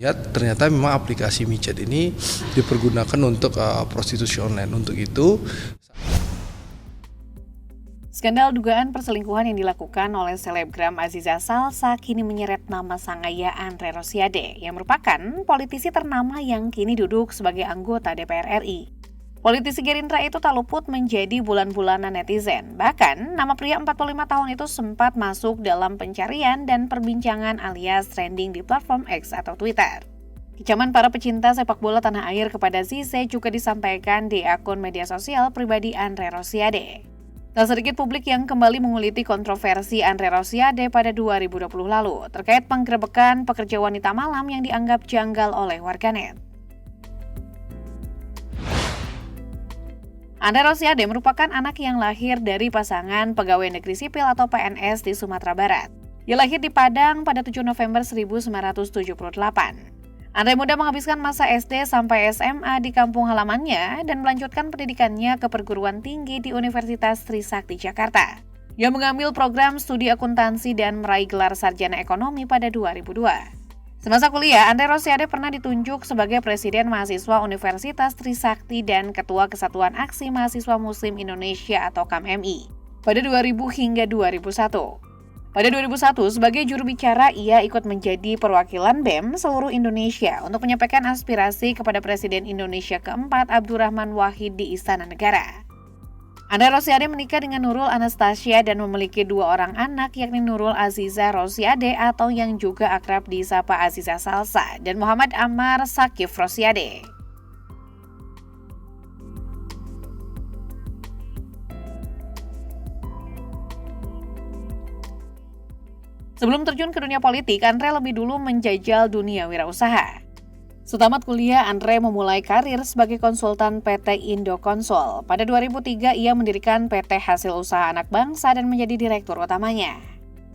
Ya, ternyata memang aplikasi micet ini dipergunakan untuk prostitusi online. Untuk itu, Skandal dugaan perselingkuhan yang dilakukan oleh selebgram Aziza Salsa kini menyeret nama sang ayah Andre Rosiade, yang merupakan politisi ternama yang kini duduk sebagai anggota DPR RI. Politisi Gerindra itu tak luput menjadi bulan-bulanan netizen. Bahkan, nama pria 45 tahun itu sempat masuk dalam pencarian dan perbincangan alias trending di platform X atau Twitter. Kecaman para pecinta sepak bola tanah air kepada Zize juga disampaikan di akun media sosial pribadi Andre Rosiade. Tak sedikit publik yang kembali menguliti kontroversi Andre Rosiade pada 2020 lalu terkait penggerebekan pekerja wanita malam yang dianggap janggal oleh warganet. Andre Rosiade merupakan anak yang lahir dari pasangan pegawai negeri sipil atau PNS di Sumatera Barat. Ia lahir di Padang pada 7 November 1978. Andre muda menghabiskan masa SD sampai SMA di kampung halamannya dan melanjutkan pendidikannya ke perguruan tinggi di Universitas Trisakti Jakarta. Ia mengambil program studi akuntansi dan meraih gelar sarjana ekonomi pada 2002. Semasa kuliah, Andre Rosiade pernah ditunjuk sebagai Presiden Mahasiswa Universitas Trisakti dan Ketua Kesatuan Aksi Mahasiswa Muslim Indonesia atau KMMI pada 2000 hingga 2001. Pada 2001, sebagai juru bicara, ia ikut menjadi perwakilan BEM seluruh Indonesia untuk menyampaikan aspirasi kepada Presiden Indonesia keempat Abdurrahman Wahid di Istana Negara. Andre Rosiade menikah dengan Nurul Anastasia dan memiliki 2 orang anak, yakni Nurul Aziza Rosiade atau yang juga akrab disapa Aziza Salsa dan Muhammad Amar Sakif Rosiade. Sebelum terjun ke dunia politik, Andre lebih dulu menjajal dunia wirausaha. Setamat kuliah, Andre memulai karir sebagai konsultan PT Indo Konsol. Pada 2003, ia mendirikan PT Hasil Usaha Anak Bangsa dan menjadi direktur utamanya.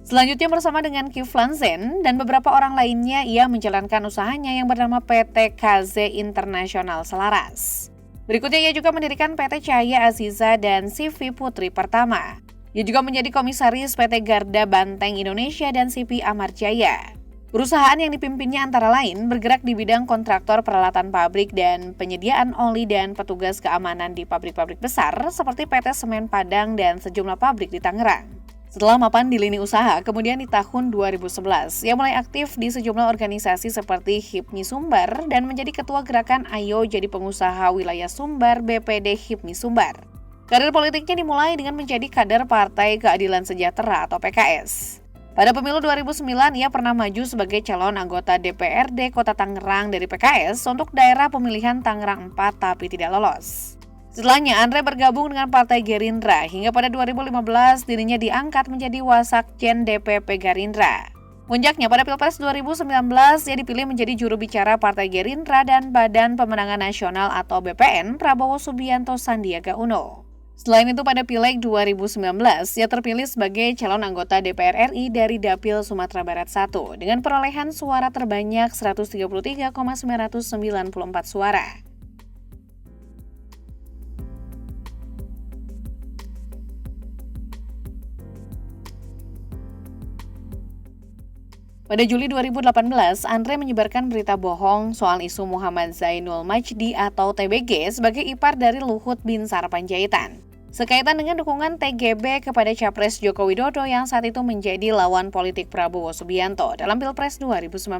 Selanjutnya bersama dengan Kiflan Zen dan beberapa orang lainnya, ia menjalankan usahanya yang bernama PT KZ Internasional Selaras. Berikutnya, ia juga mendirikan PT Cahaya Aziza dan CV Putri Pertama. Ia juga menjadi komisaris PT Garda Banteng Indonesia dan CP Amarjaya. Perusahaan yang dipimpinnya antara lain bergerak di bidang kontraktor peralatan pabrik dan penyediaan oli dan petugas keamanan di pabrik-pabrik besar seperti PT Semen Padang dan sejumlah pabrik di Tangerang. Setelah mapan di lini usaha, kemudian di tahun 2011, ia mulai aktif di sejumlah organisasi seperti HIPMI Sumbar dan menjadi ketua gerakan Ayo Jadi Pengusaha Wilayah Sumbar BPD HIPMI Sumbar. Karir politiknya dimulai dengan menjadi kader Partai Keadilan Sejahtera atau PKS. Pada pemilu 2009, ia pernah maju sebagai calon anggota DPRD Kota Tangerang dari PKS untuk daerah pemilihan Tangerang 4 tapi tidak lolos. Setelahnya, Andre bergabung dengan Partai Gerindra hingga pada 2015 dirinya diangkat menjadi Wasakjen DPP Gerindra. Puncaknya pada Pilpres 2019, ia dipilih menjadi juru bicara Partai Gerindra dan Badan Pemenangan Nasional atau BPN Prabowo Subianto Sandiaga Uno. Selain itu pada Pileg 2019, ia terpilih sebagai calon anggota DPR RI dari Dapil Sumatera Barat 1 dengan perolehan suara terbanyak 133,994 suara. Pada Juli 2018, Andre menyebarkan berita bohong soal isu Muhammad Zainul Majdi atau TBG sebagai ipar dari Luhut Binsar Panjaitan, sekaitan dengan dukungan TGB kepada Capres Joko Widodo yang saat itu menjadi lawan politik Prabowo Subianto dalam Pilpres 2019.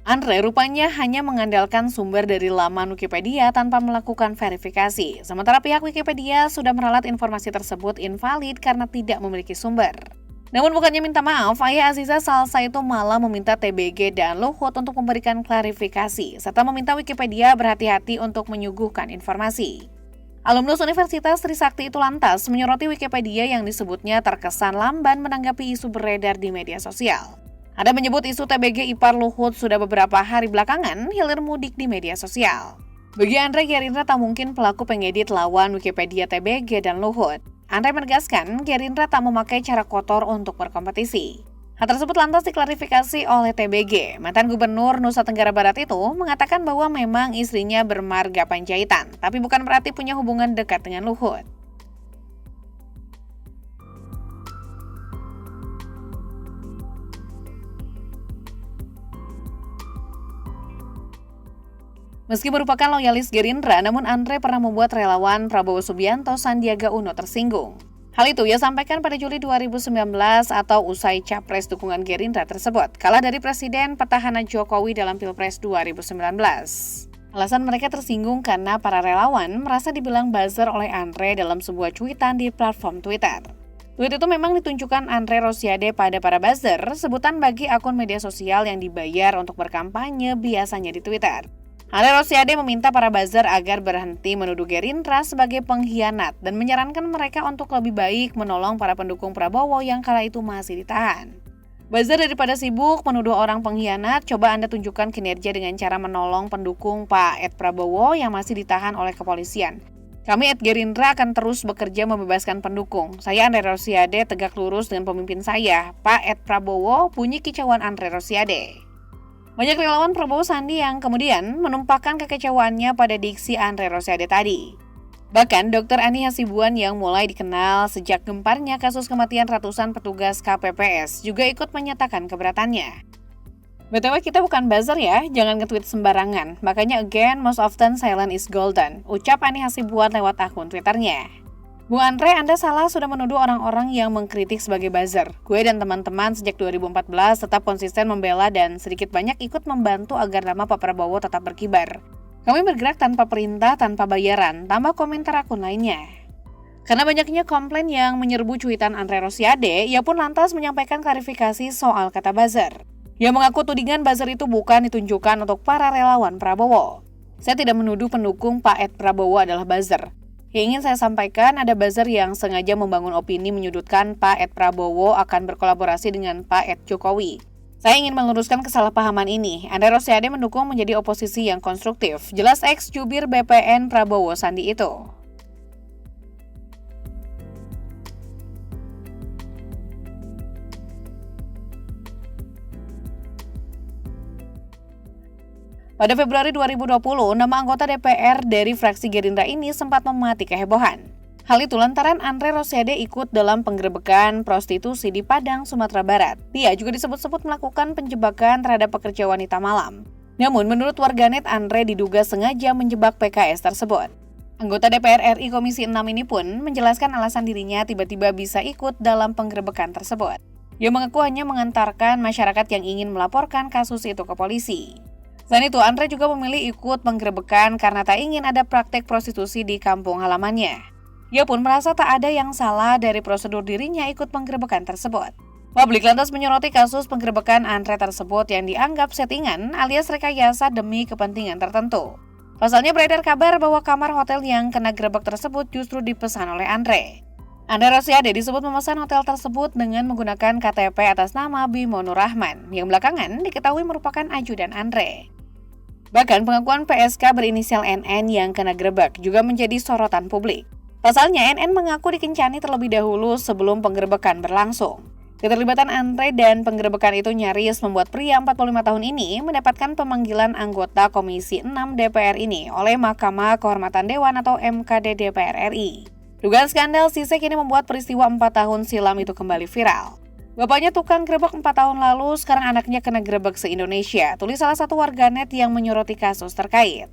Andre rupanya hanya mengandalkan sumber dari laman Wikipedia tanpa melakukan verifikasi, sementara pihak Wikipedia sudah meralat informasi tersebut invalid karena tidak memiliki sumber. Namun bukannya minta maaf, ayah Aziza Salsa itu malah meminta TBG dan Luhut untuk memberikan klarifikasi, serta meminta Wikipedia berhati-hati untuk menyuguhkan informasi. Alumnus Universitas Trisakti itu lantas menyoroti Wikipedia yang disebutnya terkesan lamban menanggapi isu beredar di media sosial. Ada menyebut isu TBG ipar Luhut sudah beberapa hari belakangan hilir mudik di media sosial. Bagi Andre, Gerindra tak mungkin pelaku pengedit lawan Wikipedia TBG dan Luhut. Andre menegaskan Gerindra tak memakai cara kotor untuk berkompetisi. Hal tersebut lantas diklarifikasi oleh TBG. Mantan Gubernur Nusa Tenggara Barat itu mengatakan bahwa memang istrinya bermarga Panjaitan, tapi bukan berarti punya hubungan dekat dengan Luhut. Meski merupakan loyalis Gerindra, namun Andre pernah membuat relawan Prabowo Subianto Sandiaga Uno tersinggung. Hal itu ia sampaikan pada Juli 2019 atau usai capres dukungan Gerindra tersebut, kalah dari Presiden petahana Jokowi dalam Pilpres 2019. Alasan mereka tersinggung karena para relawan merasa dibilang buzzer oleh Andre dalam sebuah cuitan di platform Twitter. Tweet itu memang ditunjukkan Andre Rosiade pada para buzzer, sebutan bagi akun media sosial yang dibayar untuk berkampanye biasanya di Twitter. Andre Rosiade meminta para buzzer agar berhenti menuduh Gerindra sebagai pengkhianat dan menyarankan mereka untuk lebih baik menolong para pendukung Prabowo yang kala itu masih ditahan. Buzzer daripada sibuk menuduh orang pengkhianat, coba Anda tunjukkan kinerja dengan cara menolong pendukung Pak Prabowo yang masih ditahan oleh kepolisian. Kami Gerindra akan terus bekerja membebaskan pendukung. Saya Andre Rosiade tegak lurus dengan pemimpin saya, Pak Prabowo, bunyi kicauan Andre Rosiade. Banyak relawan Prabowo Sandi yang kemudian menumpahkan kekecewaannya pada diksi Andre Rosiade tadi. Bahkan Dr. Ani Hasibuan yang mulai dikenal sejak gemparnya kasus kematian ratusan petugas KPPS juga ikut menyatakan keberatannya. BTW kita bukan buzzer ya, jangan nge-tweet sembarangan. Makanya again, most often silent is golden, ucap Ani Hasibuan lewat akun Twitternya. Bung Andre, Anda salah sudah menuduh orang-orang yang mengkritik sebagai buzzer. Gue dan teman-teman sejak 2014 tetap konsisten membela dan sedikit banyak ikut membantu agar nama Pak Prabowo tetap berkibar. Kami bergerak tanpa perintah, tanpa bayaran, tambah komentar akun lainnya. Karena banyaknya komplain yang menyerbu cuitan Andre Rosiade, ia pun lantas menyampaikan klarifikasi soal kata buzzer. Ia mengaku tudingan buzzer itu bukan ditunjukkan untuk para relawan Prabowo. Saya tidak menuduh pendukung Pak Prabowo adalah buzzer. Yang ingin saya sampaikan, ada buzzer yang sengaja membangun opini menyudutkan Pak Prabowo akan berkolaborasi dengan Pak Jokowi. Saya ingin meluruskan kesalahpahaman ini. Andre Rosiade mendukung menjadi oposisi yang konstruktif. Jelas ex-jubir BPN Prabowo Sandi itu. Pada Februari 2020, nama anggota DPR dari fraksi Gerindra ini sempat memati kehebohan. Hal itu lantaran Andre Rosiade ikut dalam penggerebekan prostitusi di Padang, Sumatera Barat. Dia juga disebut-sebut melakukan penjebakan terhadap pekerja wanita malam. Namun menurut warganet, Andre diduga sengaja menjebak PKS tersebut. Anggota DPR RI Komisi 6 ini pun menjelaskan alasan dirinya tiba-tiba bisa ikut dalam penggerebekan tersebut. Ia mengaku hanya mengantarkan masyarakat yang ingin melaporkan kasus itu ke polisi. Selain itu, Andre juga memilih ikut penggerebekan karena tak ingin ada praktek prostitusi di kampung halamannya. Ia pun merasa tak ada yang salah dari prosedur dirinya ikut penggerebekan tersebut. Publik lantas menyoroti kasus penggerebekan Andre tersebut yang dianggap settingan alias rekayasa demi kepentingan tertentu. Pasalnya beredar kabar bahwa kamar hotel yang kena gerebek tersebut justru dipesan oleh Andre. Andre Rosiade disebut memesan hotel tersebut dengan menggunakan KTP atas nama Bimo Nur Rahman, yang belakangan diketahui merupakan ajudan Andre. Bahkan pengakuan PSK berinisial NN yang kena gerebek juga menjadi sorotan publik. Pasalnya NN mengaku dikencani terlebih dahulu sebelum penggerebekan berlangsung. Keterlibatan Andre dan penggerebekan itu nyaris membuat pria 45 tahun ini mendapatkan pemanggilan anggota Komisi 6 DPR ini oleh Mahkamah Kehormatan Dewan atau MKD DPR RI. Dugaan skandal Sisek ini membuat peristiwa 4 tahun silam itu kembali viral. Bapaknya tukang gerebek 4 tahun lalu, sekarang anaknya kena gerebek se-Indonesia, tulis salah satu warganet yang menyoroti kasus terkait.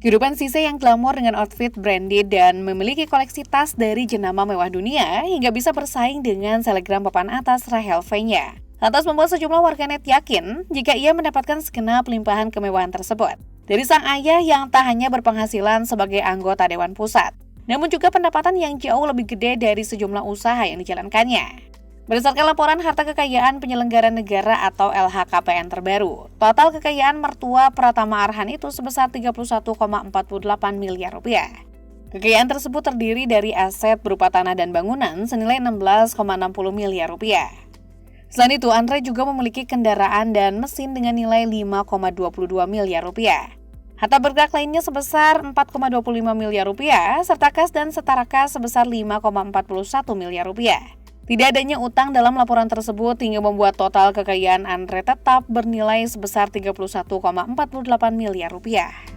Kehidupan Sise yang glamor dengan outfit branded dan memiliki koleksi tas dari jenama mewah dunia hingga bisa bersaing dengan selebgram papan atas Rachel V-nya. Lantas membuat sejumlah warganet yakin jika ia mendapatkan segenap limpahan kemewahan tersebut dari sang ayah yang tak hanya berpenghasilan sebagai anggota Dewan Pusat, namun juga pendapatan yang jauh lebih gede dari sejumlah usaha yang dijalankannya. Berdasarkan laporan harta kekayaan penyelenggara negara atau LHKPN terbaru, total kekayaan mertua Pratama Arhan itu sebesar 31,48 miliar rupiah. Kekayaan tersebut terdiri dari aset berupa tanah dan bangunan senilai 16,60 miliar rupiah. Selain itu, Andre juga memiliki kendaraan dan mesin dengan nilai 5,22 miliar rupiah. Harta bergerak lainnya sebesar 4,25 miliar rupiah, serta kas dan setara kas sebesar 5,41 miliar rupiah. Tidak adanya utang dalam laporan tersebut hingga membuat total kekayaan Andre tetap bernilai sebesar 31,48 miliar rupiah.